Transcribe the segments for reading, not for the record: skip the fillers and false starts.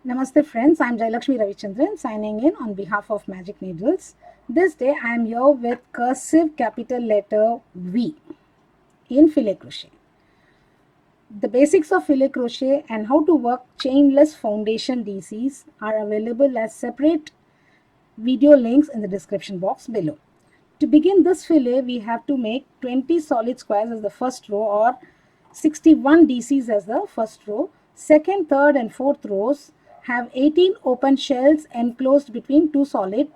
Namaste friends, I am Jailakshmi Ravichandran signing in on behalf of Magic Needles. This day I am here with cursive capital letter V in Filet Crochet. The basics of Filet Crochet and how to work chainless foundation DCs are available as separate video links in the description box below. To begin this fillet, we have to make 20 solid squares as the first row or 61 DCs as the first row. Second, third and fourth rows have 18 open shells enclosed between two solid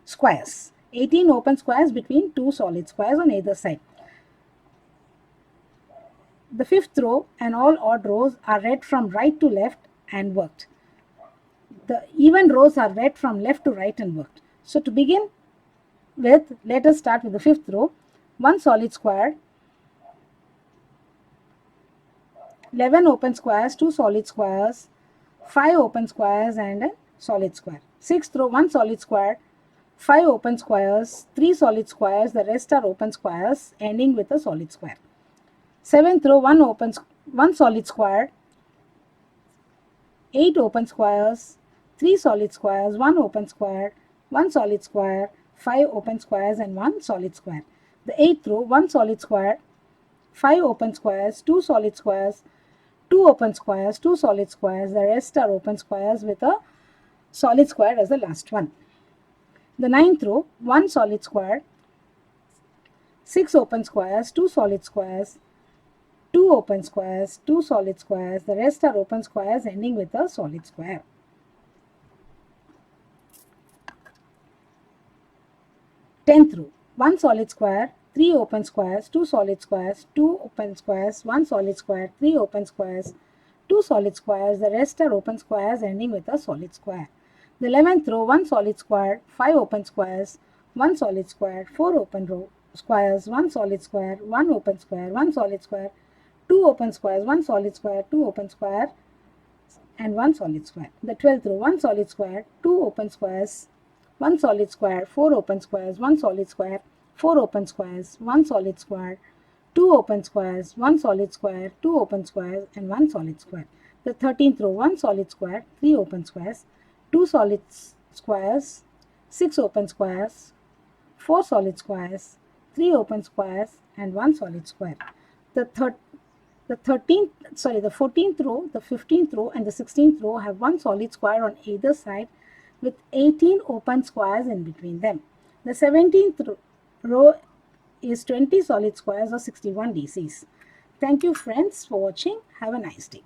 squares. 18 open squares between two solid squares on either side. The fifth row and all odd rows are read from right to left and worked. The even rows are read from left to right and worked. So to begin with, let us start with the fifth row. One solid square, 11 open squares, 2 solid squares, 5 open squares and a solid square. Sixth row, 1 solid square, 5 open squares, 3 solid squares, the rest are open squares ending with a solid square. Seventh row, 1 solid square, 8 open squares, 3 solid squares, 1 open square, 1 solid square, 5 open squares and 1 solid square. The eighth row, 1 solid square, 5 open squares, 2 solid squares, 2 open squares, 2 solid squares, the rest are open squares with a solid square as the last one. The ninth row, 1 solid square, 6 open squares, 2 solid squares, 2 open squares, 2 solid squares, the rest are open squares ending with a solid square. 10th row, 1 solid square, 3 open squares, 2 solid squares, 2 open squares, 1 solid square, 3 open squares, 2 solid squares, the rest are open squares ending with a solid square. The 11th row, 1 solid square, 5 open squares, 1 solid square, 4 open squares, 1 solid square, 1 open square, 1 solid square, 2 open squares, 1 solid square, 2 open square and 1 solid square. The 12th row, 1 solid square, 2 open squares, 1 solid square, 4 open squares, 1 solid square, 4 open squares, 1 solid square, 2 open squares, 1 solid square, 2 open squares and 1 solid square. The 13th row, 1 solid square, 3 open squares, 2 solid squares, 6 open squares, 4 solid squares, 3 open squares and 1 solid square. The 14th row, the 15th row and the 16th row have 1 solid square on either side with 18 open squares in between them. The 17th row is 20 solid squares or 61 DCs. Thank you friends for watching. Have a nice day.